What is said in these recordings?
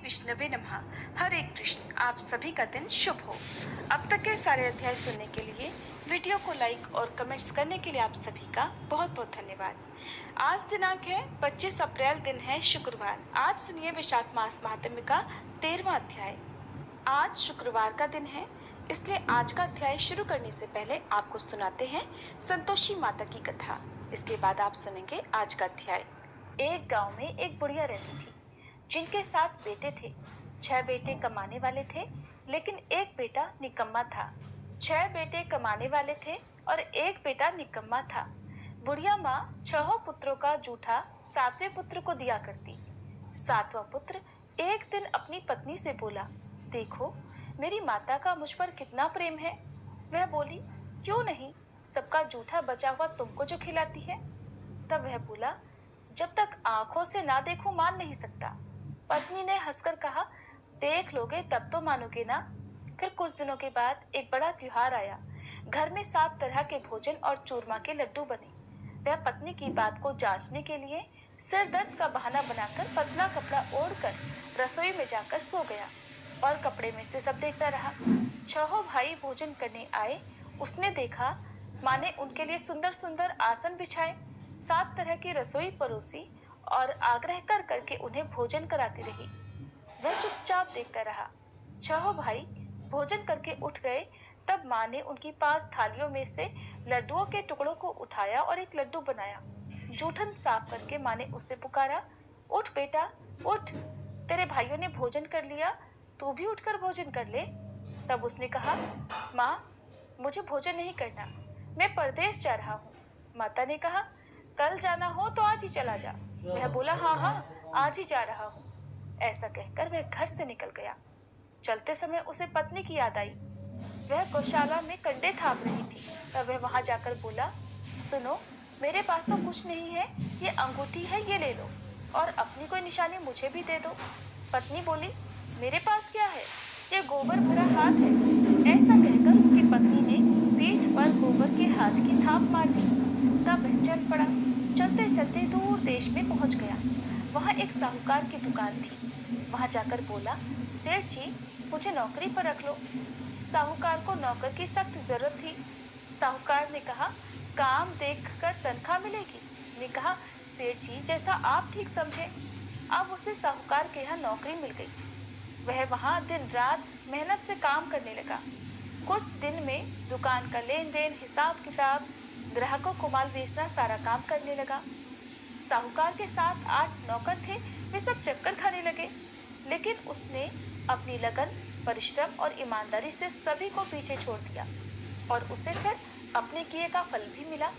विष्णवे नमः। हरे कृष्ण। आप सभी का दिन शुभ हो। अब तक के सारे अध्याय सुनने के लिए वीडियो को लाइक और कमेंट्स करने के लिए आप सभी का बहुत बहुत धन्यवाद। आज दिनांक है 25 अप्रैल, दिन है शुक्रवार। आज सुनिए वैशाख मास महात्म्य का 13वां अध्याय। आज शुक्रवार का दिन है, इसलिए आज का अध्याय शुरू करने से पहले आपको सुनाते हैं संतोषी माता की कथा। इसके बाद आप सुनेंगे आज का अध्याय। एक गांव में एक बुढ़िया रहती थी, जिनके 7 बेटे थे। 6 बेटे कमाने वाले थे, लेकिन एक बेटा निकम्मा था। 6 बेटे कमाने वाले थे और एक बेटा निकम्मा था। बुढ़िया माँ 6 पुत्रों का जूठा 7वें पुत्र को दिया करती। 7वां पुत्र एक दिन अपनी पत्नी से बोला, देखो मेरी माता का मुझ पर कितना प्रेम है। वह बोली, क्यों नहीं, सबका जूठा बचा हुआ तुमको जो खिलाती है। तब वह बोला, जब तक आंखों से ना देखूं मान नहीं सकता। पत्नी ने हंसकर कहा, देख लोगे तब तो मानोगे ना। फिर कुछ दिनों के बाद एक बड़ा त्योहार आया। घर में 7 तरह के भोजन और चूरमा के लड्डू बने। वह पत्नी की बात को जांचने के लिए सिर दर्द का बहाना बनाकर पतला कपड़ा ओढ़कर रसोई में जाकर सो गया और कपड़े में से सब देखता रहा। 6 भाई भोजन करने आए। उसने देखा माँ ने उनके लिए सुंदर सुंदर आसन बिछाए, 7 तरह की रसोई परोसी और आग्रह कर करके उन्हें भोजन कराती रही। वह चुपचाप देखता रहा। 6 भाई भोजन करके उठ गए। तब माँ ने उनकी पास थालियों में से लड्डुओं के टुकड़ों को उठाया और एक लड्डू बनाया। जूठन साफ करके माँ ने उससे पुकारा, उठ बेटा उठ, तेरे भाइयों ने भोजन कर लिया, तू भी उठकर भोजन कर ले। तब उसने कहा, माँ मुझे भोजन नहीं करना, मैं परदेश जा रहा हूँ। माता ने कहा, कल जाना हो तो आज ही चला जा। वह बोला, हाँ हाँ आज ही जा रहा हूँ। ऐसा कहकर वह घर से निकल गया। चलते समय उसे पत्नी की याद आई। वह गौशाला में कंडे थाप रही थी। तब वह वहां जाकर बोला, सुनो मेरे पास तो कुछ नहीं है, ये अंगूठी है, ये ले लो और अपनी कोई निशानी मुझे भी दे दो। पत्नी बोली, मेरे पास क्या है, ये गोबर भरा हाथ है। ऐसा कहकर उसकी पत्नी ने पीठ पर गोबर के हाथ की थाप मार दी। तब वह चल पड़ा। चलते चलते दूर देश में पहुंच गया। वहां एक साहूकार की दुकान थी। वहां जाकर बोला, सेठ जी मुझे नौकरी पर रख लो। साहूकार को नौकर की सख्त जरूरत थी। साहूकार ने कहा, काम देखकर तनख्वाह मिलेगी। उसने कहा, सेठ जी जैसा आप ठीक समझे। अब उसे साहूकार के यहाँ नौकरी मिल गई। वह वहां दिन रात मेहनत से काम करने लगा। कुछ दिन में दुकान का लेन देन, हिसाब किताब, ग्राहकों को माल बेचना, सारा काम करने लगा। साहूकार के 7-8 नौकर थे, वे सब चक्कर खाने लगे, लेकिन उसने अपनी लगन, परिश्रम और ईमानदारी से सभी को पीछे छोड़ दिया और उसे फिर अपने किए का फल भी मिला।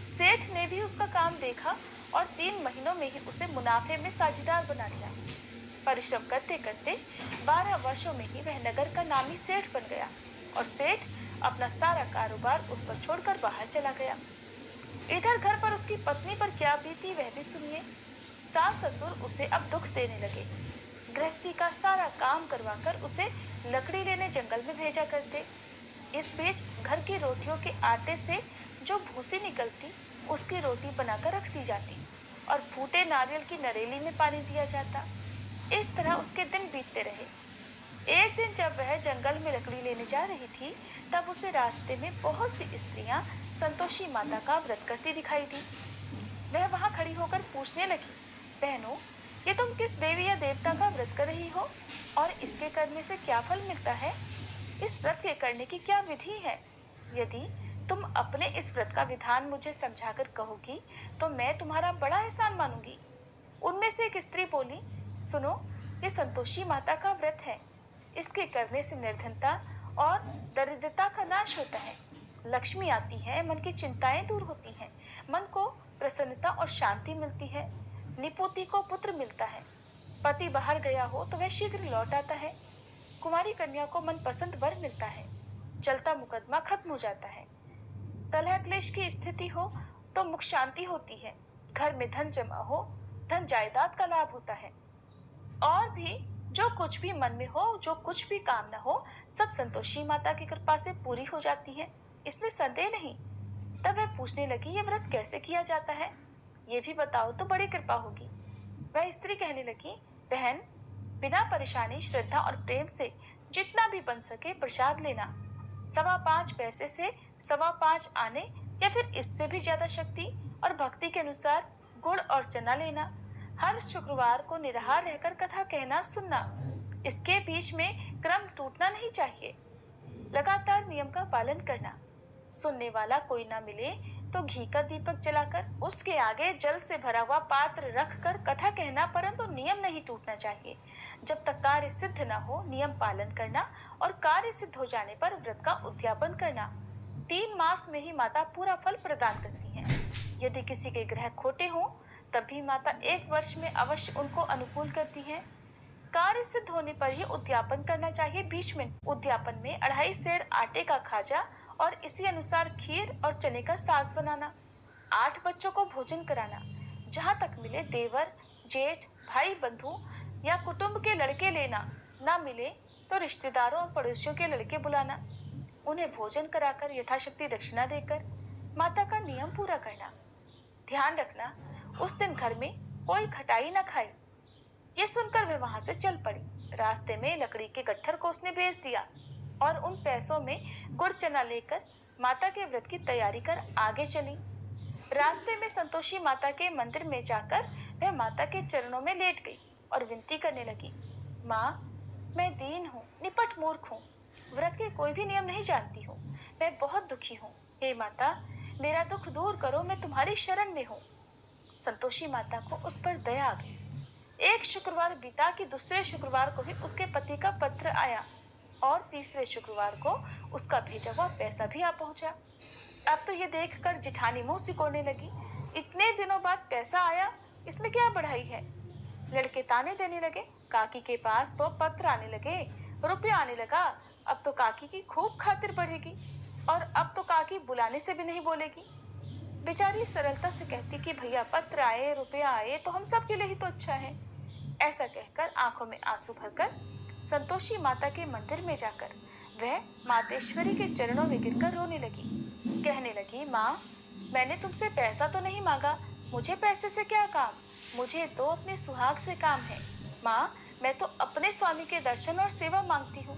सेठ ने भी उसका काम देखा और 3 महीनों में ही उसे मुनाफे में साझेदार बना लिया। परिश्रम करते करते 12 वर्षों में ही वह नगर का नामी सेठ बन गया और सेठ अपना सारा कारोबार उस पर छोड़कर बाहर चला गया। इधर घर पर उसकी पत्नी पर क्या बीती वह भी सुनिए। सास ससुर उसे अब दुख देने लगे। गृहस्थी का सारा काम करवाकर उसे लकड़ी लेने जंगल में भेजा करते। इस बीच घर की रोटियों के आटे से जो भूसी निकलती उसकी रोटी बनाकर रख दी जाती और फूटे नारियल की नरेली में पानी दिया जाता। इस तरह उसके दिन बीतते रहे। एक दिन जब वह जंगल में लकड़ी लेने जा रही थी, तब उसे रास्ते में बहुत सी स्त्रियां संतोषी माता का व्रत करती दिखाई दी। वह वहां खड़ी होकर पूछने लगी, बहनों ये तुम किस देवी या देवता का व्रत कर रही हो और इसके करने से क्या फल मिलता है? इस व्रत के करने की क्या विधि है? यदि तुम अपने इस व्रत का विधान मुझे समझाकर कहोगी तो मैं तुम्हारा बड़ा एहसान मानूंगी। उनमें से एक स्त्री बोली, सुनो ये संतोषी माता का व्रत है। इसके करने से निर्धनता और दरिद्रता का नाश होता है। लक्ष्मी आती है, मन की चिंताएं दूर होती हैं, मन को प्रसन्नता और शांति मिलती है। निपुति को पुत्र मिलता है। पति बाहर गया हो तो वह शीघ्र लौट आता है। कुमारी कन्या को मनपसंद वर मिलता है। चलता मुकदमा खत्म हो जाता है। कलह क्लेश की स्थिति हो तो मुख शांति होती है। घर में धन जमा हो, धन जायदाद का लाभ होता है। और भी जो कुछ भी मन में हो, जो कुछ भी कामना हो, सब संतोषी माता की कृपा से पूरी हो जाती है, इसमें संदेह नहीं। तब वह पूछने लगी, ये व्रत कैसे किया जाता है, ये भी बताओ तो बड़ी कृपा होगी। वह स्त्री कहने लगी, बहन बिना परेशानी, श्रद्धा और प्रेम से जितना भी बन सके प्रसाद लेना। 5.25 पैसे से 5.25 आने या फिर इससे भी ज्यादा शक्ति और भक्ति के अनुसार गुड़ और चना लेना। हर शुक्रवार को निराहार रहकर कथा कहना सुनना। इसके बीच में क्रम टूटना नहीं चाहिए। लगातार नियम का पालन करना। सुनने वाला कोई ना मिले तो घी का दीपक जलाकर उसके आगे जल से भरा हुआ पात्र रखकर कथा कहना, परंतु नियम नहीं टूटना चाहिए। जब तक कार्य सिद्ध न हो नियम पालन करना और कार्य सिद्ध हो जाने पर व्रत का उद्यापन करना। 3 मास में ही माता पूरा फल प्रदान करती हैं। यदि किसी के ग्रह खोटे हों तब भी माता 1 वर्ष में अवश्य उनको अनुकूल करती हैं। कार्य सिद्ध होने पर ही उद्यापन करना चाहिए। बीच में उद्यापन में 2.5 सेर आटे का खाजा और इसी अनुसार खीर और चने का साग बनाना। 8 बच्चों को भोजन कराना। जहाँ तक मिले देवर, जेठ, भाई बंधु या कुटुंब के लड़के लेना। ना मिले तो रिश्तेदारों और पड़ोसियों के लड़के बुलाना। उन्हें भोजन कराकर यथाशक्ति दक्षिणा देकर माता का नियम पूरा करना। ध्यान रखना, उस दिन घर में कोई खटाई न खाए। ये सुनकर वे वहां से चल पड़ी। रास्ते में लकड़ी के गट्ठर को उसने बेच दिया और उन पैसों में गुड़ चना लेकर माता के व्रत की तैयारी कर आगे चली। रास्ते में संतोषी माता के मंदिर में जाकर वह माता के चरणों में लेट गई और विनती करने लगी, माँ, मैं दीन हूँ, निपट मूर्ख हूँ, व्रत के कोई भी नियम नहीं जानती हूँ, मैं बहुत दुखी हूँ। हे माता, मेरा दुख दूर करो, मैं तुम्हारी शरण में हूँ। संतोषी माता को उस पर दया आ गई। एक शुक्रवार बीता कि दूसरे शुक्रवार को ही उसके पति का पत्र आया और तीसरे शुक्रवार को उसका भेजा हुआ पैसा भी आ पहुंचा। अब तो ये देखकर जिठानी मुंह सिकोड़ने लगी, इतने दिनों बाद पैसा आया, इसमें क्या बढ़ाई है। लड़के ताने देने लगे। काकी के पास तो पत्र आने लगे, रुपया आने लगा। अब तो काकी की खूब खातिर बढ़ेगी और अब तो काकी बुलाने से भी नहीं बोलेगी। बेचारी सरलता से कहती कि भैया पत्र आए, रुपया आए तो हम सब के लिए ही तो अच्छा है। ऐसा कहकर आंखों में आंसू भरकर संतोषी माता के मंदिर में जाकर वह मातेश्वरी के चरणों में गिरकर रोने लगी। कहने लगी, माँ, मैंने तुमसे पैसा तो नहीं मांगा, मुझे पैसे से क्या काम, मुझे तो अपने सुहाग से काम है। माँ, मैं तो अपने स्वामी के दर्शन और सेवा मांगती हूँ।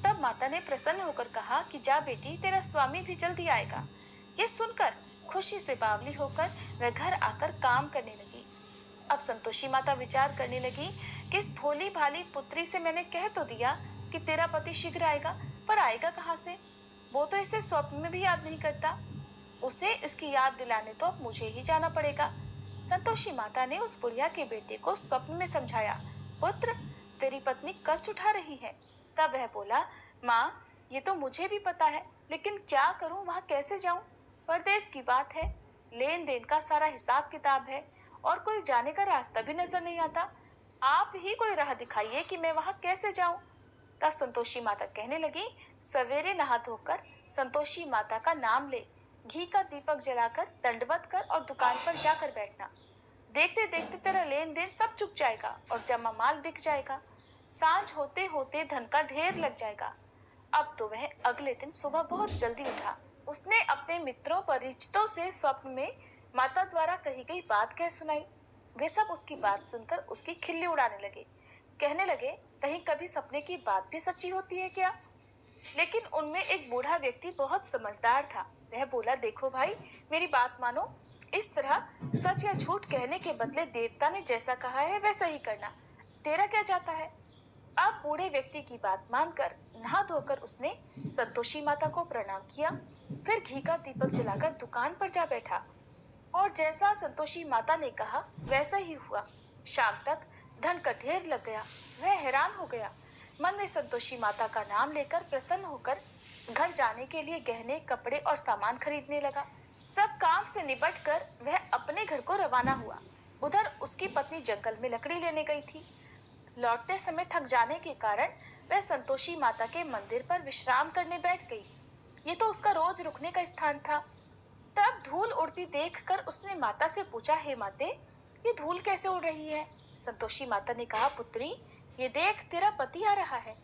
तब माता ने प्रसन्न होकर कहा कि जा बेटी, तेरा स्वामी भी जल्दी आएगा। ये सुनकर खुशी से बावली होकर वह घर आकर काम करने लगी। अब संतोषी माता विचार करने लगी कि इस भोली भाली पुत्री से मैंने कह तो दिया कि तेरा पति शीघ्र आएगा, पर आएगा कहाँ से? वो तो इसे स्वप्न में भी याद नहीं करता। उसे इसकी याद दिलाने तो अब मुझे ही जाना पड़ेगा। संतोषी माता ने उस बुढ़िया के बेटे को स्वप्न में समझाया, पुत्र, तेरी पत्नी कष्ट उठा रही है। तब वह बोला, माँ, ये तो मुझे भी पता है, लेकिन क्या करूँ, वहाँ कैसे जाऊँ? परदेश की बात है, लेन देन का सारा हिसाब किताब है और कोई जाने का रास्ता भी नजर नहीं आता। आप ही कोई राह दिखाइए कि मैं वहां कैसे जाऊं। तब संतोषी माता कहने लगी, सवेरे नहा धोकर संतोषी माता का नाम ले, घी का दीपक जलाकर दंडवत कर और दुकान पर जाकर बैठना। देखते देखते तेरा लेन देन सब चुक जाएगा और जमा माल बिक जाएगा। सांझ होते होते धन का ढेर लग जाएगा। अब तो वह अगले दिन सुबह बहुत जल्दी उठा। उसने अपने मित्रों परिचितों से स्वप्न में माता द्वारा कही गई बात कह सुनाई। वे सब उसकी बात सुनकर उसकी खिल्ली उड़ाने लगे। कहने लगे, कहीं कभी सपने की बात भी सच्ची होती है क्या? लेकिन उनमें एक बूढ़ा व्यक्ति बहुत समझदार था। वह बोला, देखो भाई, मेरी बात मानो। इस तरह सच या झूठ कहने के बदले देवता ने जैसा कहा है वैसा ही करना। तेरा क्या जाता है? अब बूढ़े व्यक्ति की बात मानकर नहा धोकर उसने संतोषी माता को प्रणाम किया, फिर घी का दीपक जलाकर दुकान पर जा बैठा और जैसा संतोषी माता ने कहा वैसा ही हुआ। शाम तक धन का ढेर लग गया। वह हैरान हो गया। मन में संतोषी माता का नाम लेकर प्रसन्न होकर घर जाने के लिए गहने, कपड़े और सामान खरीदने लगा। सब काम से निपट कर वह अपने घर को रवाना हुआ। उधर उसकी पत्नी जंगल में लकड़ी लेने गई थी। लौटते समय थक जाने के कारण वह संतोषी माता के मंदिर पर विश्राम करने बैठ गई। ये तो उसका रोज रुकने का स्थान था। तब धूल उड़ती देखकर उसने माता से पूछा, हे माते, ये धूल कैसे उड़ रही है? संतोषी माता ने कहा, पुत्री, ये देख, तेरा पति आ रहा है।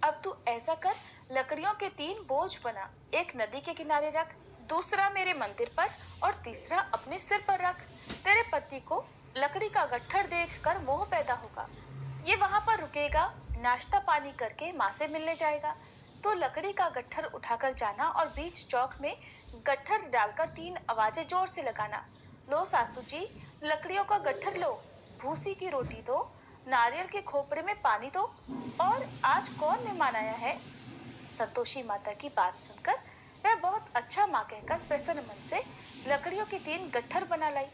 अब तू ऐसा कर, लकड़ियों के 3 बोझ बना, एक नदी के किनारे रख, दूसरा मेरे मंदिर पर और तीसरा अपने सिर पर रख। तेरे पति को लकड़ी का गट्ठर देखकर मोह पैदा होगा। ये वहां पर रुकेगा, नाश्ता पानी करके माँ से मिलने जाएगा। तो लकड़ी का गट्ठर उठाकर जाना और बीच चौक में गट्ठर डालकर 3 आवाजें जोर से लगाना। लो सासू जी, लकड़ियों का गट्ठर लो, भूसी की रोटी दो, नारियल के खोपरे में पानी दो, और आज कौन मेहमान आया है। संतोषी माता की बात सुनकर वह बहुत अच्छा माँ कहकर प्रसन्न मन से लकड़ियों की 3 गट्ठर बना लाई।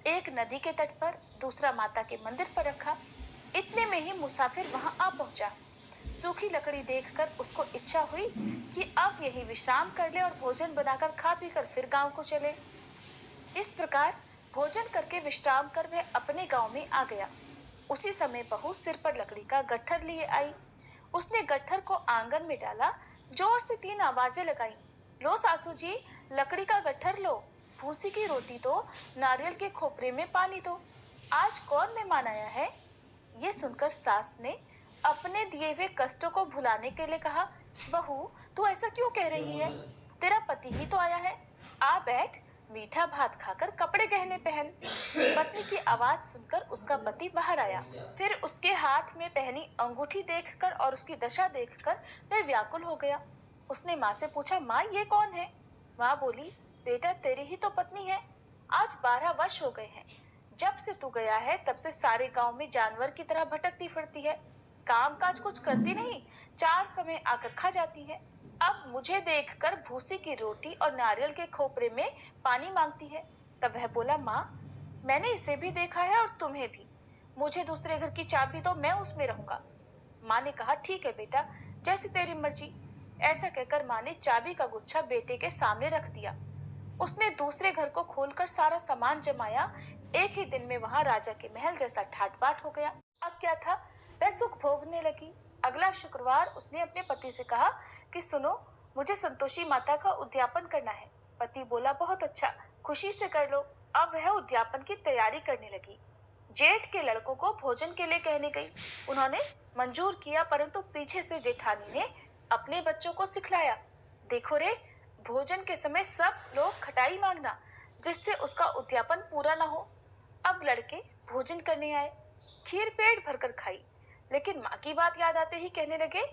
एक नदी के तट पर, दूसरा माता के मंदिर पर रखा। इतने में ही मुसाफिर वहां आ पहुंचा। सूखी लकड़ी देखकर उसको इच्छा हुई कि अब यही विश्राम कर ले और भोजन बनाकर खा पी कर फिर गांव को चले। इस प्रकार भोजन करके विश्राम कर वह अपने गांव में आ गया। उसी समय बहू सिर पर लकड़ी का गट्ठर लिए आई। उसने गट्ठर को आंगन में डाला, जोर से 3 आवाजें लगाई। लो सासू जी, लकड़ी का गट्ठर लो, भूसी की रोटी दो, नारियल के खोपरे में पानी दो, आज कौन मेहमान आया है। ये सुनकर सास ने अपने दिए हुए कष्टों को भुलाने के लिए कहा, बहू तू ऐसा क्यों कह रही है, तेरा पति ही तो आया है, आ बैठ, मीठा भात खाकर कपड़े गहने पहन। पत्नी की आवाज सुनकर उसका पति बाहर आया। फिर उसके हाथ में पहनी अंगूठी देखकर और उसकी दशा देखकर वह व्याकुल हो गया। उसने माँ से पूछा, माँ ये कौन है। माँ बोली, बेटा तेरी ही तो पत्नी है, आज 12 वर्ष हो गए हैं। जब से तू गया है तब से सारे गांव में जानवर की तरह भटकती फिरती है, काम काज कुछ करती नहीं, 4 समय आकर खा जाती है। अब मुझे देखकर भूसी की रोटी और नारियल के खोपरे में पानी मांगती है। तब वह बोला, माँ मैंने इसे भी देखा है और तुम्हें भी, मुझे दूसरे घर की चाबी दो, मैं उसमें रहूंगा। माँ ने कहा, ठीक है बेटा, जैसी तेरी मर्जी। ऐसा कहकर माँ ने चाबी का गुच्छा बेटे के सामने रख दिया। उसने दूसरे घर को खोलकर सारा सामान जमाया। एक ही दिन में वहां राजा के महल जैसा ठाट बाट हो गया। अब क्या था, वह सुख भोगने लगी। अगला शुक्रवार उसने अपने पति से कहा कि सुनो, मुझे संतोषी माता का उद्यापन करना है। पति बोला, बहुत अच्छा, खुशी से कर लो। अब वह उद्यापन की तैयारी करने लगी। जेठ के लड़कों को भोजन के लिए कहने गई। उन्होंने मंजूर किया, परंतु पीछे से जेठानी ने अपने बच्चों को सिखलाया, देखो रे, भोजन के समय सब लोग खटाई मांगना, जिससे उसका उद्यापन पूरा ना हो। अब लड़के भोजन करने आए। खीर पेट भरकर खाई, लेकिन माँ की बात याद आते ही कहने लगे,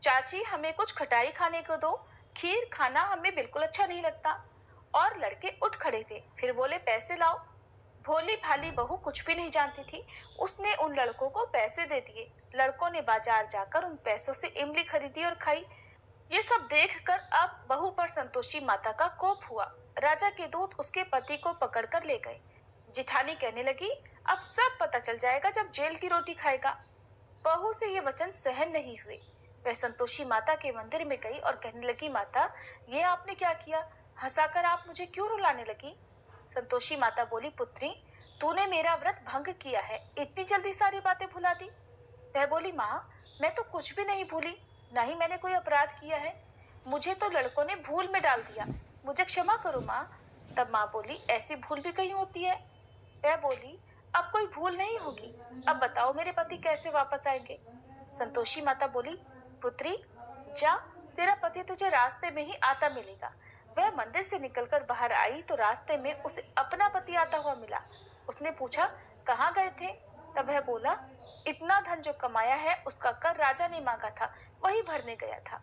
चाची हमें कुछ खटाई खाने को दो, खीर खाना हमें बिल्कुल अच्छा नहीं लगता। और लड़के उठ खड़े हुए, फिर बोले, पैसे लाओ। भोली भाली बहू कुछ भी नहीं जानती थी, उसने उन लड़कों को पैसे दे दिए। लड़कों ने बाजार जाकर उन पैसों से इमली खरीदी और खाई। ये सब देखकर अब बहू पर संतोषी माता का कोप हुआ। राजा के दूत उसके पति को पकड़कर ले गए। जिठानी कहने लगी, अब सब पता चल जाएगा जब जेल की रोटी खाएगा। बहू से ये वचन सहन नहीं हुए। वह संतोषी माता के मंदिर में गई और कहने लगी, माता ये आपने क्या किया, हंसाकर आप मुझे क्यों रुलाने लगी। संतोषी माता बोली, पुत्री तूने मेरा व्रत भंग किया है, इतनी जल्दी सारी बातें भुला दी। वह बोली, माँ मैं तो कुछ भी नहीं भूली, ना ही मैंने कोई अपराध किया है, मुझे तो लड़कों ने भूल में डाल दिया, मुझे क्षमा करो माँ। तब माँ बोली, ऐसी भूल भी कहीं होती है। वह बोली, अब कोई भूल नहीं होगी, अब बताओ मेरे पति कैसे वापस आएंगे। संतोषी माता बोली, पुत्री जा, तेरा पति तुझे रास्ते में ही आता मिलेगा। वह मंदिर से निकलकर बाहर आई तो रास्ते में उसे अपना पति आता हुआ मिला। उसने पूछा, कहाँ गए थे। तब वह बोला, इतना धन जो कमाया है उसका कर राजा ने मांगा था, वही भरने गया था।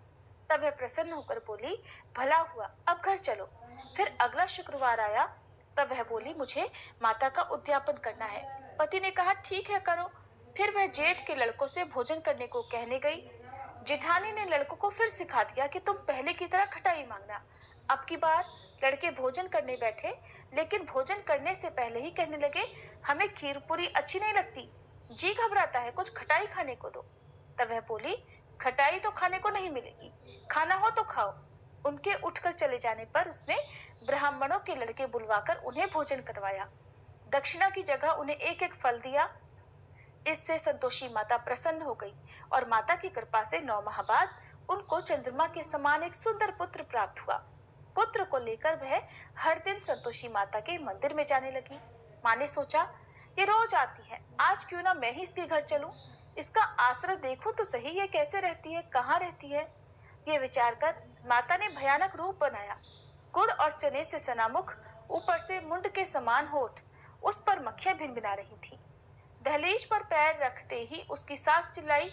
तब वह प्रसन्न होकर बोली, भला हुआ, अब घर चलो। फिर अगला शुक्रवार आया। तब वह बोली, मुझे माता का उद्यापन करना है। पति ने कहा, ठीक है करो। फिर वह जेठ के लड़कों से भोजन करने को कहने गई। जेठानी ने लड़कों को फिर सिखा दिया कि तुम पहले की तरह खटाई मांगना। अब की बार लड़के भोजन करने बैठे, लेकिन भोजन करने से पहले ही कहने लगे, हमें खीर पूरी अच्छी नहीं लगती, जी घबराता है, कुछ खटाई खाने को दो। तब वह बोली, खटाई तो खाने को नहीं मिलेगी, खाना हो तो खाओ। उनके उठकर चले जाने पर उसने ब्राह्मणों के लड़के बुलवाकर उन्हें भोजन करवाया। दक्षिणा की जगह उन्हें एक एक फल दिया। इससे संतोषी माता प्रसन्न हो गई और माता की कृपा से 9 माह बाद उनको चंद्रमा के समान एक सुंदर पुत्र प्राप्त हुआ। पुत्र को लेकर वह हर दिन संतोषी माता के मंदिर में जाने लगी। माँ ने सोचा, ये रोज आती है, आज क्यों ना मैं ही इसके घर चलूं, इसका आश्रय देखूं तो सही, ये कैसे रहती है, कहाँ रहती है। ये विचार कर माता ने भयानक रूप बनाया। गुड़ और चने से सना मुख, ऊपर से मुंड के समान होठ, उस पर मक्खियां भिनभिना रही थी। दहलीज पर पैर रखते ही उसकी सास चिल्लाई,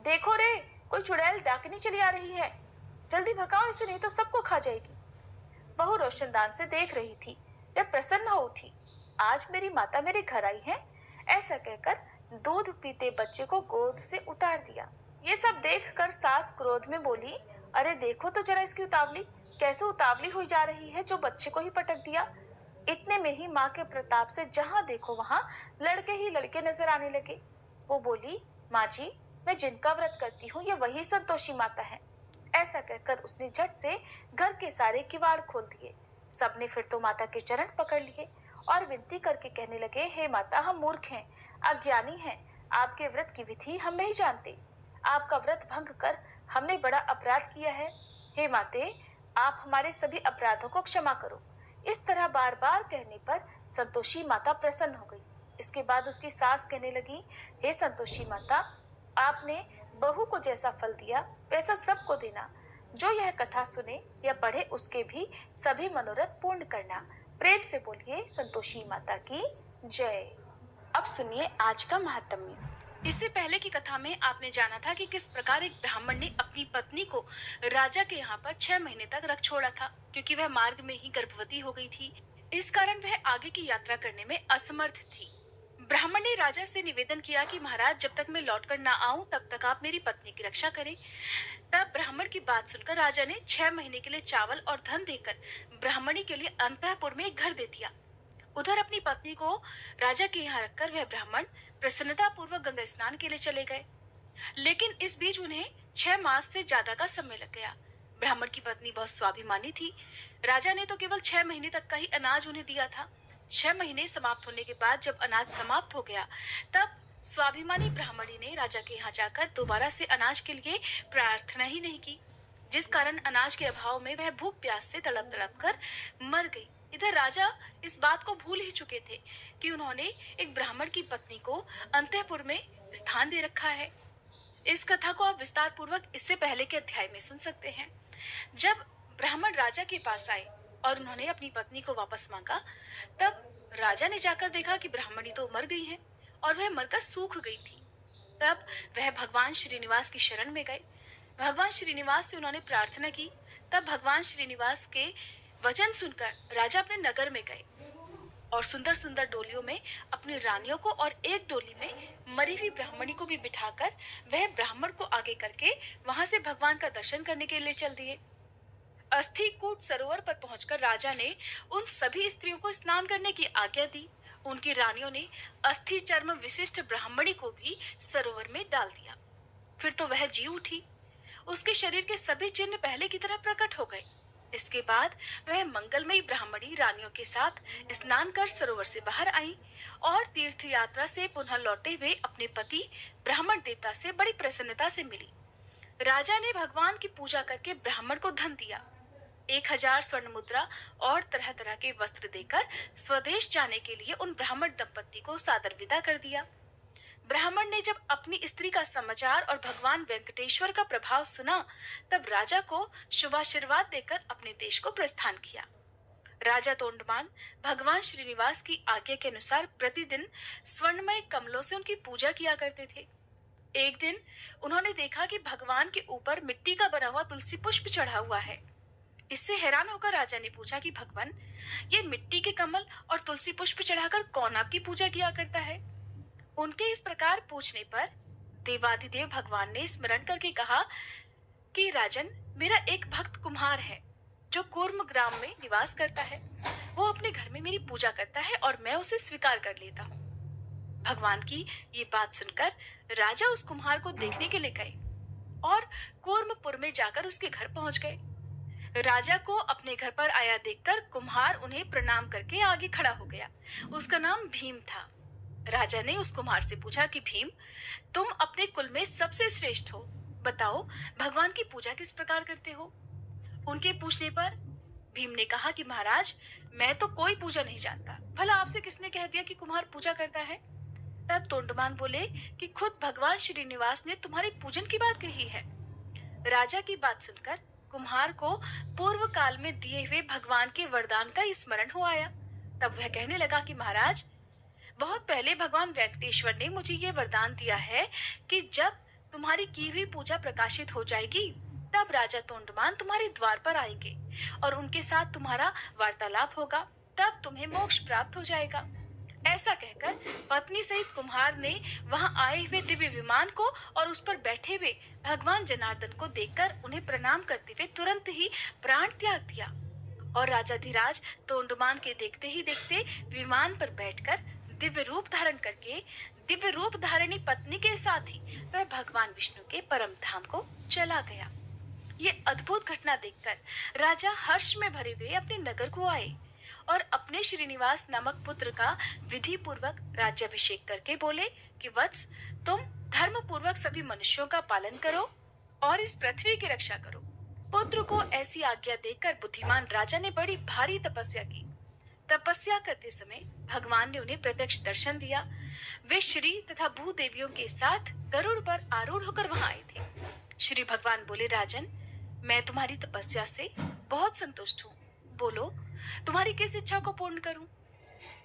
देखो रे, कोई चुड़ैल डाकनी चली आ रही है, जल्दी भगाओ इसे, नहीं तो सबको खा जाएगी। बहू रोशनदान से देख रही थी। वह प्रसन्न हो उठी। आज मेरी माता मेरे घर आई है, ऐसा कहकर दूध पीते बच्चे को गोद से उतार दिया। ये सब देखकर सास क्रोध में बोली, अरे देखो तो जरा इसकी उतावली, कैसे उतावली हुई जा रही है, जो बच्चे को ही पटक दिया। इतने में ही माँ के प्रताप से जहाँ देखो वहां लड़के ही लड़के नजर आने लगे। वो बोली, माँ जी, मैं जिनका व्रत करती हूँ ये वही संतोषी माता है। ऐसा कहकर उसने झट से घर के सारे किवाड़ खोल दिए। सबने फिर तो माता के चरण पकड़ लिए और विनती करके कहने लगे, हे माता, हम मूर्ख हैं, अज्ञानी हैं, आपके व्रत की विधि हम नहीं जानते। आपका व्रत भंग कर हमने बड़ा अपराध किया है। हे माते, आप हमारे सभी अपराधों को क्षमा करो। इस तरह बार बार कहने पर संतोषी माता प्रसन्न हो गई। इसके बाद उसकी सास कहने लगी, हे संतोषी माता, आपने बहू को जैसा फल दिया वैसा सबको देना। जो यह कथा सुने या पढ़े उसके भी सभी मनोरथ पूर्ण करना। प्रेम से बोलिए संतोषी माता की जय। अब सुनिए आज का महात्म्य। इससे पहले की कथा में आपने जाना था कि किस प्रकार एक ब्राह्मण ने अपनी पत्नी को राजा के यहाँ पर 6 महीने तक रख छोड़ा था, क्योंकि वह मार्ग में ही गर्भवती हो गई थी। इस कारण वह आगे की यात्रा करने में असमर्थ थी। ब्राह्मण ने राजा से निवेदन किया कि महाराज, जब तक मैं लौटकर ना आऊं तब तक आप मेरी पत्नी की रक्षा करें। तब ब्राह्मण की बात सुनकर राजा ने 6 महीने के लिए चावल और धन देकर ब्राह्मणी के लिए अंतःपुर में एक घर दे दिया। उधर अपनी पत्नी को राजा के यहाँ रखकर वह ब्राह्मण प्रसन्नता पूर्वक गंगा स्नान के लिए चले गए। लेकिन इस बीच उन्हें 6 मास से ज्यादा का समय लग गया। ब्राह्मण की पत्नी बहुत स्वाभिमानी थी। राजा ने तो केवल 6 महीने तक का ही अनाज उन्हें दिया था। 6 महीने समाप्त होने के बाद जब अनाज समाप्त हो गया, तब स्वाभिमानी ब्राह्मणी ने राजा के यहाँ जाकर दोबारा से अनाज के लिए प्रार्थना ही नहीं की, जिस कारण अनाज के अभाव में वह भूख प्यास से तड़प तड़प कर मर गई। इधर राजा इस बात को भूल ही चुके थे कि उन्होंने एक ब्राह्मण की पत्नी को अंतःपुर में स्थान दे रखा है। इस कथा को आप विस्तार पूर्वक इससे पहले के अध्याय में सुन सकते हैं। जब ब्राह्मण राजा के पास आए और उन्होंने अपनी पत्नी को वापस मांगा, तब राजा ने जाकर देखा कि ब्राह्मणी तो मर गई है और वह मरकर सूख गई थी। तब वह भगवान श्रीनिवास की शरण में गए। भगवान श्रीनिवास से उन्होंने प्रार्थना की। तब भगवान श्रीनिवास के वचन सुनकर राजा अपने नगर में गए और सुंदर सुंदर डोलियों में अपनी रानियों को और एक डोली में मरी हुई ब्राह्मणी को भी बिठाकर वह ब्राह्मण को आगे करके वहां से भगवान का दर्शन करने के लिए चल दिए। अस्थिकूट सरोवर पर पहुंचकर राजा ने उन सभी स्त्रियों को स्नान करने की आज्ञा दी। उनकी रानियों ने अस्थि चर्म विशिष्ट ब्राह्मणी को भी सरोवर में डाल दिया। फिर तो वह जी उठी। उसके शरीर के सभी चिन्ह पहले की तरह प्रकट हो गए। इसके बाद वह मंगलमयी ब्राह्मणी रानियों के साथ स्नान कर सरोवर से बाहर आई और तीर्थ यात्रा से पुनः लौटे हुए अपने पति ब्राह्मण देवता से बड़ी प्रसन्नता से मिली। राजा ने भगवान की पूजा करके ब्राह्मण को धन दिया। 1000 स्वर्ण मुद्रा और तरह तरह के वस्त्र देकर स्वदेश जाने के लिए उन ब्राह्मण दंपत्ति को सादर विदा कर दिया। ब्राह्मण ने जब अपनी स्त्री का समाचार और भगवान वेंकटेश्वर का प्रभाव सुना, तब राजा को शुभाशीर्वाद देकर अपने देश को प्रस्थान किया। राजा तोंडमान भगवान श्रीनिवास की आज्ञा के अनुसार प्रतिदिन स्वर्णमय कमलों से उनकी पूजा किया करते थे। एक दिन उन्होंने देखा कि भगवान के ऊपर मिट्टी का बना हुआ तुलसी पुष्प चढ़ा हुआ है। इससे हैरान होकर राजा ने पूछा कि भगवान, ये मिट्टी के कमल और तुलसी पुष्प चढ़ाकर कौन आपकी पूजा किया करता है? उनके इस प्रकार पूछने पर देवाधिदेव भगवान ने स्मरण करके कहा कि राजन, मेरा एक भक्त कुम्हार है जो कूर्म ग्राम में निवास करता है। वो अपने घर में मेरी पूजा करता है और मैं उसे स्वीकार कर लेता हूँ। भगवान की ये बात सुनकर राजा उस कुम्हार को देखने के लिए गए और कूर्मपुर में जाकर उसके घर पहुंच गए। राजा को अपने घर पर आया देखकर कुम्हार उन्हें प्रणाम करके आगे खड़ा हो गया। उसका नाम भीम था। राजा ने उस कुम्हार से पूछा कि भीम, तुम अपने कुल में सबसे श्रेष्ठ हो, बताओ भगवान की पूजा किस प्रकार करते हो? उनके पूछने पर भीम ने कहा कि महाराज, मैं तो कोई पूजा नहीं जानता, भला आपसे किसने कह दिया कि कुम्हार पूजा करता है? तब तोंडमान बोले कि खुद भगवान श्रीनिवास ने तुम्हारी पूजन की बात कही है। राजा की बात सुनकर कुम्हार को पूर्व काल में दिए हुए भगवान के वरदान का स्मरण हो आया। तब वह कहने लगा कि महाराज, बहुत पहले भगवान वेंकटेश्वर ने मुझे ये वरदान दिया है कि जब तुम्हारी की हुई पूजा प्रकाशित हो जाएगी, तब राजा तोंडमान तुम्हारे द्वार पर आएंगे और उनके साथ तुम्हारा वार्तालाप होगा। तब तुम्हें मोक्ष प्राप्त हो जाएगा। ऐसा कहकर पत्नी सहित कुम्हार ने वहां आए हुए दिव्य विमान को और उस पर बैठे हुए भगवान जनार्दन को देखकर उन्हें प्रणाम करते हुए तुरंत ही प्राण त्याग दिया और राजाधिराज तोंडमान के देखते ही देखते विमान पर बैठकर दिव्य रूप धारण करके दिव्य रूप धारणी पत्नी के साथ ही वह भगवान विष्णु के परम धाम को चला गया। ये अद्भुत घटना देखकर राजा हर्ष में भरे हुए अपने नगर को आए और अपने श्रीनिवास नामक पुत्र का विधि पूर्वक राज्याभिषेक करके बोले कि वत्स, तुम धर्म पूर्वक सभी मनुष्यों का पालन करो और इस पृथ्वी की रक्षा करो। पुत्र को ऐसी आज्ञा देकर बुद्धिमान राजा ने बड़ी भारी तपस्या की। तपस्या करते समय भगवान ने उन्हें प्रत्यक्ष दर्शन दिया। वे श्री तथा भूदेवियों के साथ गरुड़ पर आरूढ़ होकर वहां आए थे। श्री भगवान बोले, राजन, मैं तुम्हारी तपस्या से बहुत संतुष्ट हूँ। बोलो, तुम्हारी किस इच्छा को पूर्ण करूं?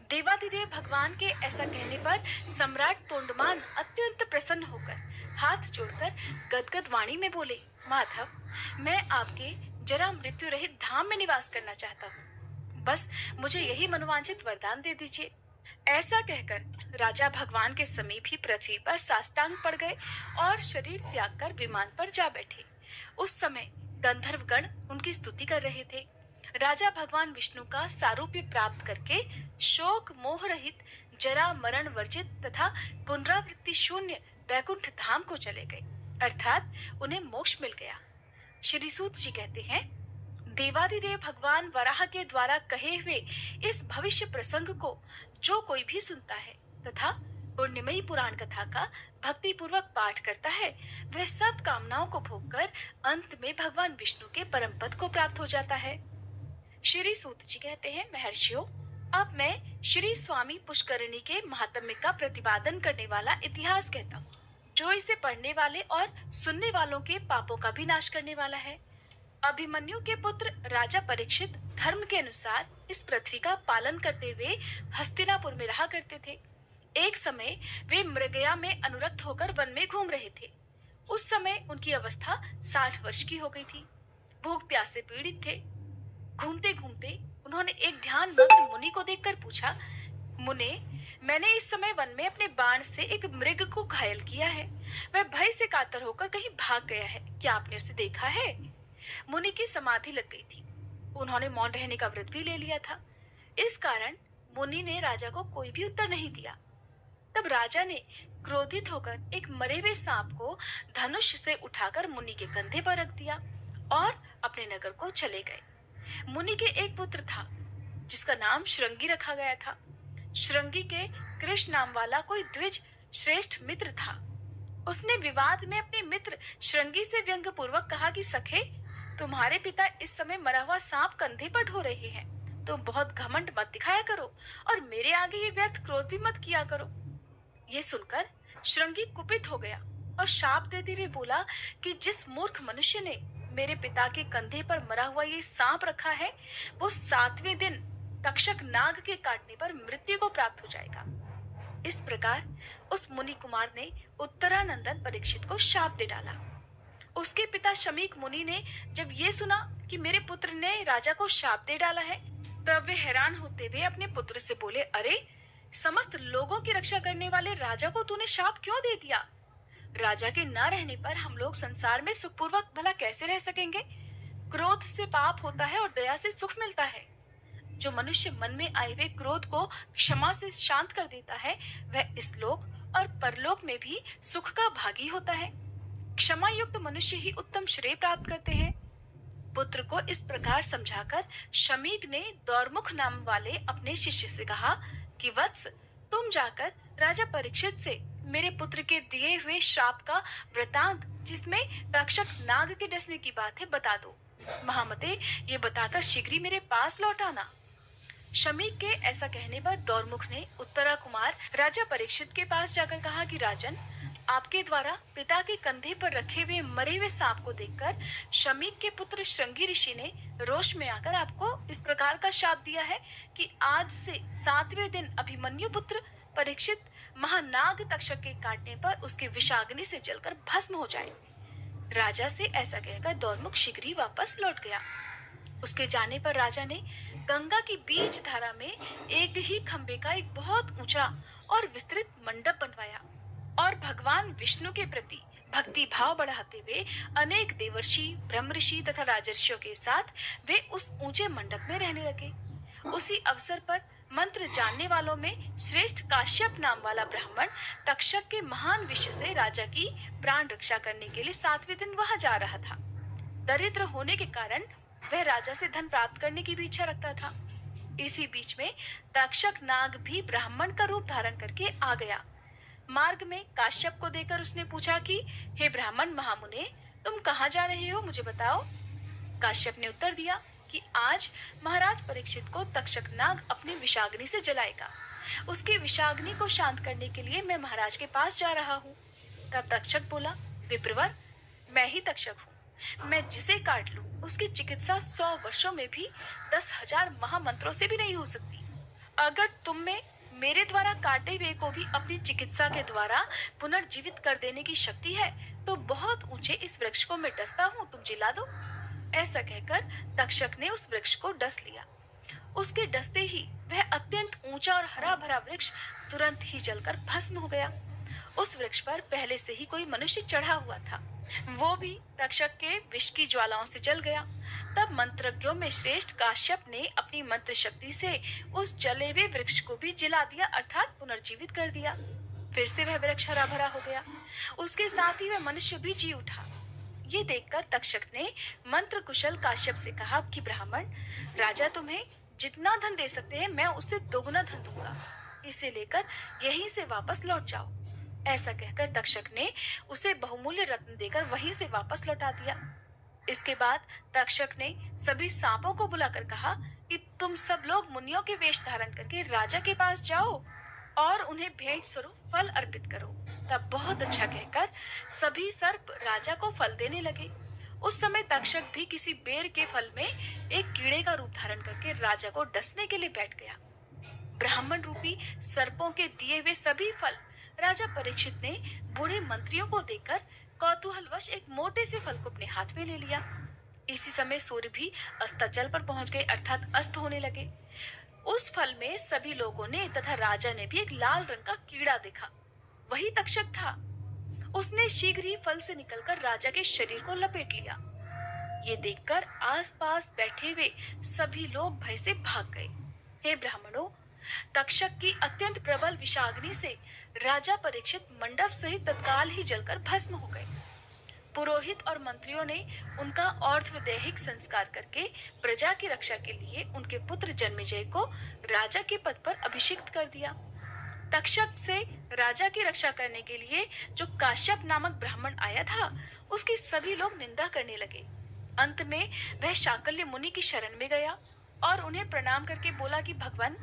देवाधिदेव भगवान के ऐसा कहने पर सम्राट तोंडमान अत्यंत प्रसन्न होकर हाथ जोड़कर गदगद वाणी में बोले, माधव, मैं आपके जरा मृत्यु रहित धाम में निवास करना चाहता हूँ। बस मुझे यही मनोवांछित वरदान दे दीजिए। ऐसा कहकर राजा भगवान के समीप ही पृथ्वी पर साष्टांग पड़ गए और शरीर त्याग कर विमान पर जा बैठे। उस समय गंधर्वगण उनकी स्तुति कर रहे थे। राजा भगवान विष्णु का सारूप्य प्राप्त करके शोक मोह रहित, जरा मरण वर्जित तथा पुनरावृत्ति शून्य वैकुंठ धाम को चले गए, अर्थात उन्हें मोक्ष मिल गया। श्री सूत जी कहते हैं, देवादिदेव भगवान वराह के द्वारा कहे हुए इस भविष्य प्रसंग को जो कोई भी सुनता है तथा पुण्यमयी पुराण कथा का भक्ति पूर्वक पाठ करता है, वह सब कामनाओं को भोग कर अंत में भगवान विष्णु के परम पद को प्राप्त हो जाता है। श्री सूत जी कहते हैं, महर्षियों, अब मैं श्री स्वामी पुष्करणी के महात्म्य का प्रतिपादन करने वाला इतिहास कहता हूँ, जो इसे पढ़ने वाले और सुनने वालों के पापों का भी नाश करने वाला है। अभिमन्यु के पुत्र राजा परीक्षित धर्म के अनुसार इस पृथ्वी का पालन करते हुए हस्तिनापुर में रहा करते थे। एक समय वे मृगया में अनुरक्त होकर वन में घूम रहे थे। उस समय उनकी अवस्था 60 वर्ष की हो गई थी। भूख प्यास से पीड़ित थे। घूमते घूमते उन्होंने एक ध्यान मग्न मुनि को देखकर पूछा, मुने, मैंने इस समय वन में अपने बाण से एक मृग को घायल किया है। वह भय से कातर होकर कहीं भाग गया है। क्या आपने उसे देखा है? मुनि की समाधि लग गई थी। उन्होंने मौन रहने का व्रत भी ले लिया था। इस कारण मुनि ने राजा को कोई भी उत्तर नहीं दिया। तब राजा ने क्रोधित होकर एक मरे हुए सांप को धनुष से उठाकर मुनि के कंधे पर रख दिया और अपने नगर को चले गए। मुनि के एक पुत्र था जिसका नाम श्रृंगी रखा गया था। श्रृंगी के कृष्ण नाम वाला कोई द्विज श्रेष्ठ मित्र था। उसने विवाद में अपने मित्र श्रृंगी से व्यंग्य पूर्वक कहा कि सखे, तुम्हारे पिता इस समय मरा हुआ सांप कंधे पर ढो रहे हैं। तुम बहुत घमंड मत दिखाया करो और मेरे आगे ये व्यर्थ क्रोध भी मत किया करो। ये सुनकर श्रृंगी कुपित हो गया और शाप देते हुए बोला कि जिस मूर्ख मनुष्य ने मेरे पिता के कंधे पर मरा हुआ ये सांप रखा है, वो 7वें दिन तक्षक नाग के काटने पर मृत्यु को प्राप्त हो जाएगा। इस प्रकार उस मुनि कुमार ने उत्तरानंदन परीक्षित को शाप दे डाला। उसके पिता शमीक मुनि ने जब ये सुना कि मेरे पुत्र ने राजा को शाप दे डाला है, तब वे हैरान होते हुए अपने पुत्र से बोले, अरे, समस्त लोगों की रक्षा करने वाले राजा को तूने शाप क्यों दे दिया? राजा के न रहने पर हम लोग संसार में सुखपूर्वक भला कैसे रह सकेंगे? क्रोध से पाप होता है और दया से सुख मिलता है। जो मनुष्य मन में आए हुए क्रोध को क्षमा से शांत कर देता है, वह इस लोक और परलोक में भी सुख का भागी होता है। क्षमा युक्त मनुष्य ही उत्तम श्रेय प्राप्त करते हैं। पुत्र को इस प्रकार समझाकर शमीक ने दौरमुख नाम वाले अपने शिष्य से कहा कि वत्स, तुम जाकर राजा परीक्षित से मेरे पुत्र के दिए हुए श्राप का वृतांत, जिसमें तक्षक नाग के डसने की बात है, बता दो। महामते, ये बताकर शीघ्र ही मेरे पास लौट आना। शमीक के ऐसा कहने पर दौरमुख ने उत्तरा कुमार राजा परीक्षित के पास जाकर कहा कि राजन, आपके द्वारा पिता के कंधे पर रखे हुए मरे हुए सांप को देखकर शमीक के पुत्र श्रृंगी ऋषि ने रोष में आकर आपको इस प्रकार का शाप दिया है कि आज से 7वें दिन अभिमन्यु पुत्र परीक्षित महानाग तक्षक के काटने पर उसके विषाग्नि से जलकर भस्म हो जाए। राजा से ऐसा कहकर दौर्मुख शीघ्र ही वापस लौट गया। उसके जाने पर राजा ने गंगा की बीच धारा में एक ही खंबे का एक बहुत ऊंचा और विस्तृत मंडप बनवाया और भगवान विष्णु के प्रति भक्ति भाव बढ़ाते हुए अनेक देवर्षि, ब्रह्मऋषि तथा राजर्षियों के साथ वे उस ऊंचे मंडप में रहने लगे। उसी अवसर पर मंत्र जानने वालों में श्रेष्ठ काश्यप नाम वाला ब्राह्मण तक्षक के महान विष से राजा की प्राण रक्षा करने के लिए 7वें दिन वहां जा रहा था। दरिद्र होने के कारण वह राजा से धन प्राप्त करने की भी इच्छा रखता था। इसी बीच में तक्षक नाग भी ब्राह्मण का रूप धारण करके आ गया। मार्ग में काश्यप को देखकर उसने पूछा कि हे ब्राह्मण महामुने, तुम कहाँ जा रहे हो, मुझे बताओ। काश्यप ने उत्तर दिया कि आज महाराज परीक्षित को तक्षक नाग अपनी विषाग्नि से जलाएगा। उसकी विषाग्नि को शांत करने के लिए मैं महाराज के पास जा रहा हूँ। तब तक्षक बोला, विप्रवर, मैं ही तक्षक हूँ। मैं जिसे काट लूं उसकी चिकित्सा 100 वर्षों में भी 10,000 महामंत्रों से भी नहीं हो सकती। अगर तुम में मेरे द्वारा काटे हुए को भी अपनी चिकित्सा के द्वारा पुनर्जीवित कर देने की शक्ति है तो बहुत ऊंचे इस वृक्ष को मैं डसता हूँ, तुम जिला दो। ऐसा कहकर तक्षक ने उस वृक्ष को डस लिया। उसके डसते ही वह अत्यंत ऊंचा और हरा भरा वृक्ष तुरंत ही जलकर भस्म हो गया। उस वृक्ष पर पहले से ही कोई मनुष्य चढ़ा हुआ था, वो भी तक्षक के विष की ज्वालाओं से जल गया। तब मंत्रज्ञों में श्रेष्ठ काश्यप ने अपनी मंत्र शक्ति से उस जले हुए वृक्ष को भी जला दिया, अर्थात पुनर्जीवित कर दिया। फिर से वह वृक्ष हरा भरा हो गया। उसके साथ ही वह मनुष्य भी जी उठा। ये देखकर तक्षक ने मंत्र कुशल काश्यप से कहा कि ब्राह्मण, राजा तुम्हें जितना धन दे सकते हैं मैं उससे दोगुना धन दूंगा, इसे लेकर यहीं से वापस लौट जाओ। ऐसा कहकर तक्षक ने उसे बहुमूल्य रत्न देकर वहीं से वापस लौटा दिया। इसके बाद तक्षक ने सभी सांपों को बुलाकर कहा कि तुम सब लोग मुनियों के वेश धारण करके राजा के पास जाओ और उन्हें भेंट स्वरूप फल अर्पित करो। तब बहुत अच्छा कहकर सभी सर्प राजा को फल देने लगे। उस समय तक्षक भी किसी बेर के फल में एक कीड़े का रूप धारण करके राजा को डसने के लिए बैठ गया। ब्राह्मण रूपी सर्पों के दिए हुए सभी फल राजा परीक्षित ने बूढ़े मंत्रियों को देकर कौतूहलवश एक मोटे से फल को अपने हाथ में ले लिया। इसी समय सूर्य भी अस्ताचल पर पहुंच गए, अर्थात अस्त होने लगे। उस फल में सभी लोगों ने तथा राजा ने भी एक लाल रंग का कीड़ा देखा। वही तक्षक था। उसने शीघ्र ही फल से निकलकर राजा के शरीर को लपेट लिया। ये देखकर आसपास बैठे हुए सभी लोग भय से भाग गए। हे ब्राह्मणों, तक्षक की अत्यंत प्रबल विषाग्नि से राजा परीक्षित मंडप सहित तत्काल ही जलकर भस्म हो गए। पुरोहित और मंत्रियों ने उनका और्ध्वदैहिक संस्कार करके प्रजा की रक्षा के लिए उनके पुत्र जन्मेजय को राजा के पद पर अभिषिक्त कर दिया। तक्षक से राजा की रक्षा करने के लिए जो काश्यप नामक ब्राह्मण आया था, उसकी सभी लोग निंदा करने लगे। अंत में वह शाकल्य मुनि की शरण में गया और उन्हें प्रणाम करके बोला कि भगवान,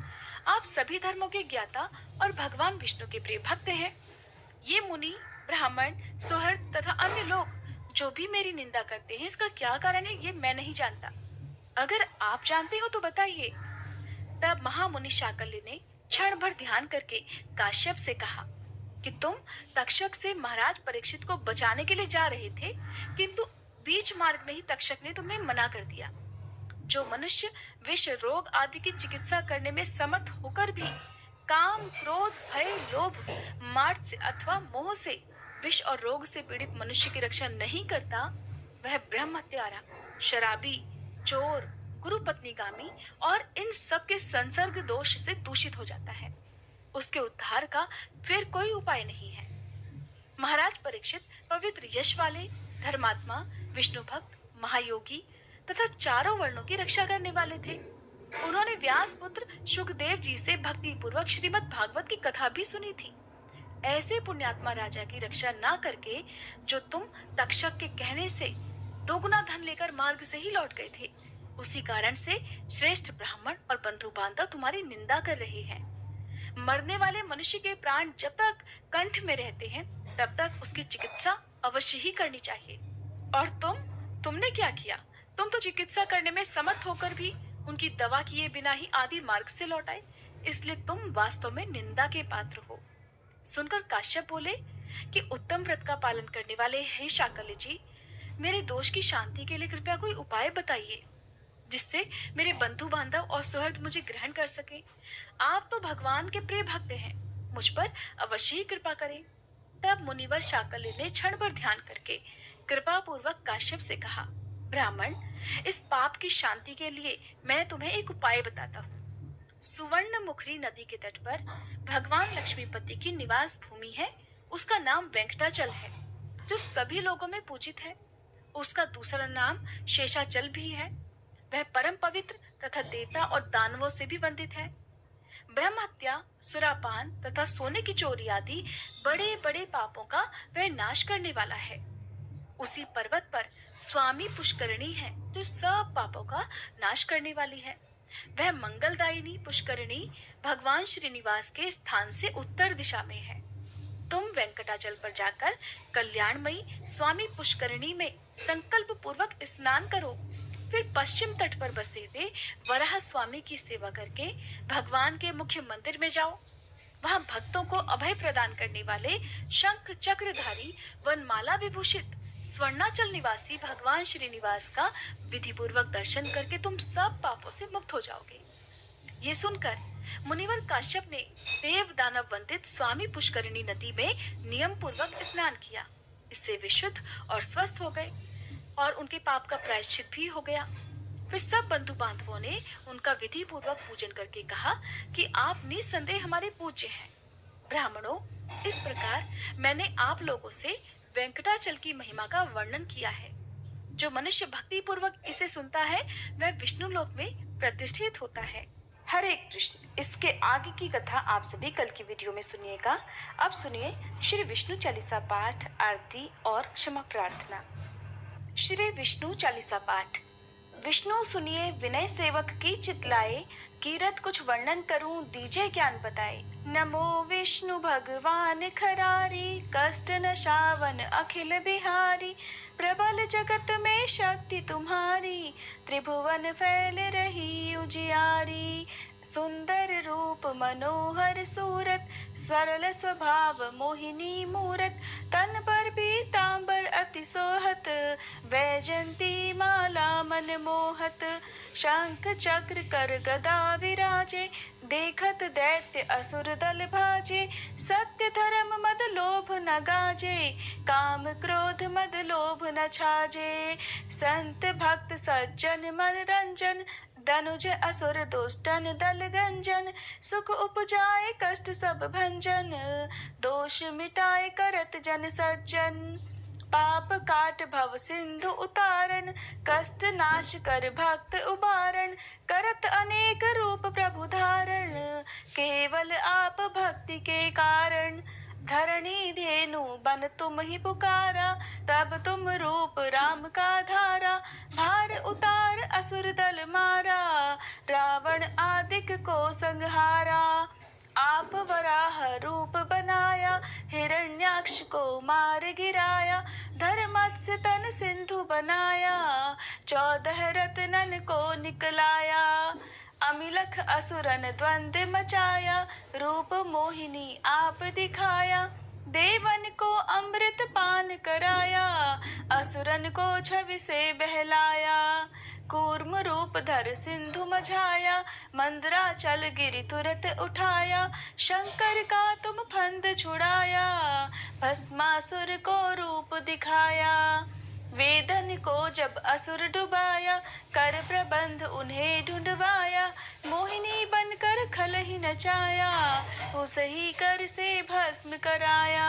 आप सभी धर्मों के ज्ञाता और भगवान विष्णु के प्रिय भक्त हैं। ये मुनि, ब्राह्मण, सुहृद तथा अन्य लोग जो भी मेरी निंदा करते हैं, इसका क्या कारण है ये मैं नहीं जानता। अगर आप जानते हो तो बताइए। तब महामुनि शाकल्य ने क्षण भर ध्यान करके काश्यप से कहा कि तुम तक्षक से महाराज परीक्षित को बचाने के लिए जा रहे थे, किंतु बीच मार्ग में ही तक्षक ने तुम्हें मना कर दिया। जो मनुष्य विष, रोग आदि की चिकित्सा करने में समर्थ होकर भी काम, क्रोध, भय, लोभ, मार्ग से अथवा मोह से विष और रोग से पीड़ित मनुष्य की रक्षा नहीं करता, वह ब्रह्म हत्यारा, शराबी, चोर, गुरु पत्नीगामी और इन सब के संसर्ग दोष से दूषित हो जाता है। उसके उद्धार का फिर कोई उपाय नहीं है। महाराज परीक्षित पवित्र यश वाले, धर्मात्मा, विष्णु भक्त, महायोगी तथा चारों वर्णों की रक्षा करने वाले थे। उन्होंने व्यास पुत्र शुकदेव जी से भक्ति पूर्वक श्रीमद् भागवत की कथा भी सुनी थी। ऐसे पुण्यात्मा राजा की रक्षा ना करके जो तुम तक्षक के कहने से दोगुना धन लेकर मार्ग से ही लौट गए थे, उसी कारण से श्रेष्ठ ब्राह्मण और बंधु बांधव तुम्हारी निंदा कर रहे हैं। मरने वाले मनुष्य के प्राण जब तक कंठ में रहते हैं तब तक उसकी चिकित्सा अवश्य ही करनी चाहिए। और तुमने क्या किया? तुम तो चिकित्सा करने में समर्थ होकर भी उनकी दवा किए बिना ही आदि मार्ग से लौट आए। इसलिए तुम वास्तव में निंदा के पात्र हो। सुनकर काश्यप बोले कि उत्तम व्रत का पालन करने वाले हे शाकल्य जी, मेरे दोष की शांति के लिए कृपया कोई उपाय बताइए जिससे मेरे बंधु बांधव और सुहृद मुझे ग्रहण कर सके। आप तो भगवान के प्रिय भक्त हैं, मुझ पर अवश्य ही कृपा करें। तब मुनिवर शाकल्य ने क्षण भर ध्यान करके कृपा पूर्वक काश्यप से कहा, ब्राह्मण, इस पाप की शांति के लिए मैं तुम्हें एक उपाय बताता हूँ। सुवर्ण मुखरी नदी के तट पर भगवान लक्ष्मीपति की निवास भूमि है। उसका नाम वेंकटाचल है, जो सभी लोगों में पूजित है। उसका दूसरा नाम शेषाचल भी है। वह परम पवित्र तथा देवता और दानवों से भी वंदित है। ब्रह्म हत्या, सुरापान तथा सोने की चोरी आदि बड़े बड़े पापों का वह नाश करने वाला है। उसी पर्वत पर स्वामी पुष्करिणी है, जो सब पापों का नाश करने वाली है। वह मंगलदायिनी पुष्करिणी भगवान श्रीनिवास के स्थान से उत्तर दिशा में है। तुम वेंकटाचल पर जाकर कल्याणमयी स्वामी पुष्करिणी में संकल्प पूर्वक स्नान करो। फिर पश्चिम तट पर बसे हुए वराह स्वामी की सेवा करके भगवान के मुख्य मंदिर में जाओ। वहां भक्तों को अभय प्रदान करने वाले शंख चक्रधारी वनमाला विभूषित स्वर्णाचल निवासी भगवान श्रीनिवास का विधि पूर्वक दर्शन करके तुम सब पापों से मुक्त हो जाओगे। ये सुनकर मुनिवर काश्यप ने देव दानव वंदित स्वामी पुष्करिणी नदी में नियम पूर्वक स्नान किया। इससे वे शुद्ध और स्वस्थ हो गए और उनके पाप का प्रायश्चित भी हो गया। फिर सब बंधु बांधवों ने उनका विधि पूर्वक पूजन करके कहा कि आप निसंदेह हमारे पूज्य हैं। ब्राह्मणों, इस प्रकार मैंने आप लोगों से वेंकटाचल की महिमा का वर्णन किया है। जो मनुष्य भक्ति पूर्वक इसे सुनता है वह विष्णु लोक में प्रतिष्ठित होता है। हरे कृष्ण। इसके आगे की कथा आप सभी कल की वीडियो में सुनिएगा। अब सुनिए श्री विष्णु चालीसा पाठ, आरती और क्षमा प्रार्थना। श्री विष्णु चालीसा पाठ। विष्णु सुनिए विनय सेवक की चितलाए, कीरत कुछ वर्णन करूं दीजे ज्ञान बताए। नमो विष्णु भगवान खरारी, कष्ट न शावन अखिल बिहारी। प्रबल जगत में शक्ति तुम्हारी, त्रिभुवन फैल रही उजियारी। सुंदर रूप मनोहर सूरत, सरल स्वभाव मोहिनी मूरत। तन पर पीतांबर अति सोहत, वैजंती माला मन मोहत। शंख चक्र कर गदा विराजे, देखत दैत्य असुर दल भाजे। सत्य धर्म मद लोभ न गाजे, काम क्रोध मद लोभ न छाजे। संत भक्त सज्जन मन रंजन, धनुज असुर दुष्टन दल गंजन। सुख उपजाए कष्ट सब भंजन, दोष मिटाए करत जन सज्जन। पाप काट भव सिंधु उतारण, कष्ट नाश कर भक्त उबारण। करत अनेक रूप प्रभु धारण, केवल आप भक्ति के कारण। धरणी धेनु बन तुम ही पुकारा, तब तुम रूप राम का धारा। भार उतार असुर दल मारा, रावण आदिक को संहारा। आप वराह रूप बनाया, हिरण्याक्ष को मार गिराया। धर्मत्स्य तन सिंधु बनाया, 14 रत्नन को निकलाया। अमिलख असुरन द्वंद मचाया, रूप मोहिनी आप दिखाया। देवन को अमृत पान कराया, असुरन को छवि से बहलाया। कूर्म रूप धर सिंधु मझाया, मंदराचल गिरि तुरत उठाया। शंकर का तुम फंद छुड़ाया, भस्मासुर को रूप दिखाया। वेदन को जब असुर डुबाया, कर प्रबंध उन्हें ढूंढवाया। मोहिनी बनकर खल ही नचाया, उस ही कर से भस्म कराया।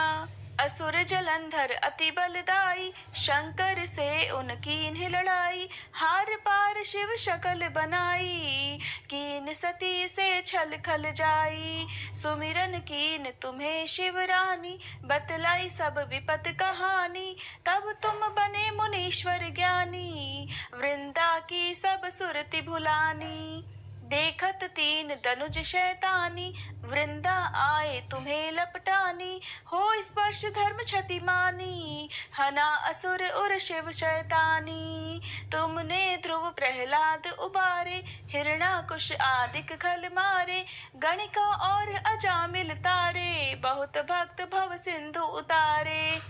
असुर जलंधर अति बलदाई, शंकर से उनकी लड़ाई। हार पार शिव शकल बनाई, कीन सती से छल खल जाई। सुमिरन कीन तुम्हें शिव रानी, बतलाई सब विपत कहानी। तब तुम बने मुनीश्वर ज्ञानी, वृंदा की सब सुरति भुलानी। देखत तीन दनुज शैतानी, वृंदा आए तुम्हें लपटानी। हो स्पर्श धर्म क्षति मानी, हना असुर उर शिव शैतानी। तुमने ध्रुव प्रहलाद उबारे, हिरणाकुश आदिक खल मारे। गणिका और अजामिल तारे, बहुत भक्त भव सिंधु उतारे।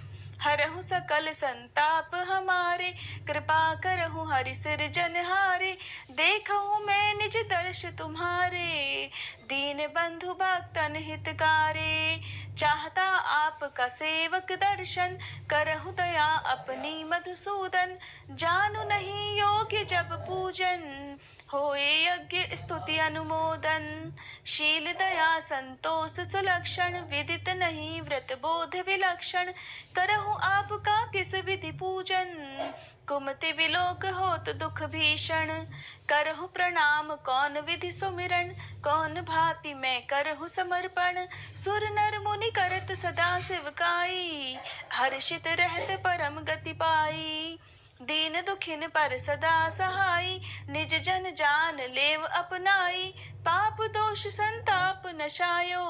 हरहु सकल संताप हमारे, कृपा करहु हरि सिरजनहारे। देखहु मैं निज दर्श तुम्हारे, दीन बंधु भक्तन हितकारे। चाहता आपका सेवक दर्शन, करहु दया अपनी मधुसूदन। जानु नहीं योग्य जब पूजन, होए यज्ञ स्तुति अनुमोदन। शील दया संतोष सुलक्षण, विदित नहीं व्रत बोध विलक्षण। करहु आपका किस विधि पूजन, कुमति विलोक होत दुख भीषण। करहु प्रणाम कौन विधि सुमिरन, कौन भांति मैं करहु समर्पण। सुर नर मुनि करत सदा शिवकाई, हर्षित रहत परम गति पाई। दीन दुखिन पर सदा सहाई, निज जन जान लेव अपनाई। पाप दोष संताप नशायो,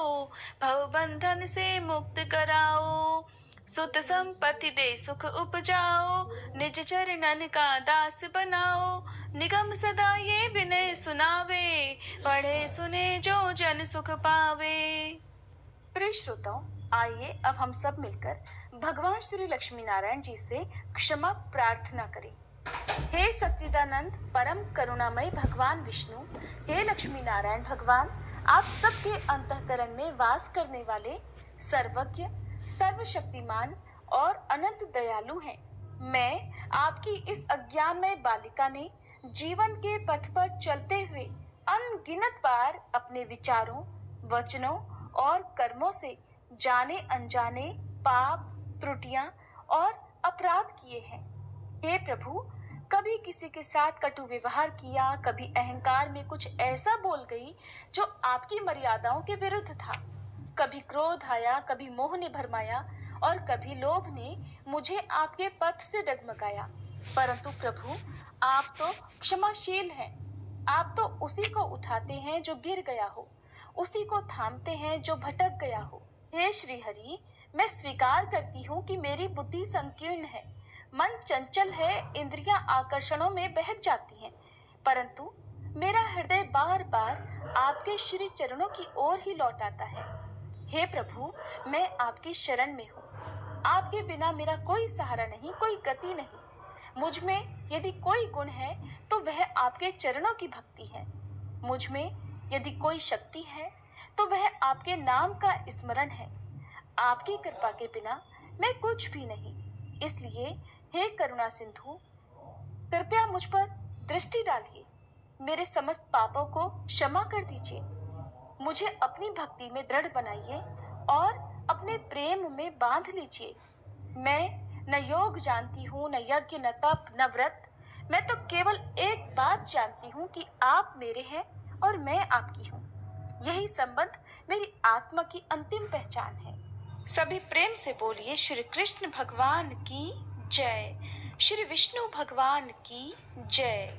भव बंधन से मुक्त कराओ। सुत संपत्ति दे सुख उपजाओ, निज चरणन का दास बनाओ। निगम सदा ये विनय सुनावे, पढ़े सुने जो जन सुख पावे। प्रिय श्रोताओ, आइए अब हम सब मिलकर भगवान श्री लक्ष्मी नारायण जी से क्षमा प्रार्थना करें। हे सच्चिदानंद परम करुणामय भगवान विष्णु, हे लक्ष्मी नारायण भगवान, आप सबके अंतःकरण में वास करने वाले सर्वज्ञ, सर्वशक्तिमान और अनंत दयालु हैं। मैं आपकी इस अज्ञानमय बालिका ने जीवन के पथ पर चलते हुए अनगिनत बार अपने विचारों, वचनों और कर्मों से जाने अनजाने पाप, त्रुटियां और अपराध किए हैं। हे प्रभु, कभी किसी के साथ कटु व्यवहार किया, कभी अहंकार में कुछ ऐसा बोल गई जो आपकी मर्यादाओं के विरुद्ध था। कभी क्रोध आया, कभी मोह ने भरमाया और कभी लोभ ने मुझे आपके पथ से डगमगाया। परंतु प्रभु, आप तो क्षमाशील हैं। आप तो उसी को उठाते हैं जो गिर गया हो, उसी को थामते हैं जो भटक गया हो। हे श्री हरि, मैं स्वीकार करती हूँ कि मेरी बुद्धि संकीर्ण है, मन चंचल है, इंद्रियां आकर्षणों में बहक जाती हैं, परंतु मेरा हृदय बार बार आपके श्री चरणों की ओर ही लौट आता है। हे प्रभु, मैं आपकी शरण में हूँ। आपके बिना मेरा कोई सहारा नहीं, कोई गति नहीं। मुझ में यदि कोई गुण है तो वह आपके चरणों की भक्ति है। मुझ में यदि कोई शक्ति है तो वह आपके नाम का स्मरण है। आपकी कृपा के बिना मैं कुछ भी नहीं। इसलिए हे करुणा सिंधु, कृपया मुझ पर दृष्टि डालिए, मेरे समस्त पापों को क्षमा कर दीजिए। मुझे अपनी भक्ति में दृढ़ बनाइए और अपने प्रेम में बांध लीजिए। मैं न योग जानती हूँ, न यज्ञ, न तप, न व्रत। मैं तो केवल एक बात जानती हूँ कि आप मेरे हैं और मैं आपकी हूँ। यही संबंध मेरी आत्मा की अंतिम पहचान है। सभी प्रेम से बोलिए श्री कृष्ण भगवान की जय, श्री विष्णु भगवान की जय।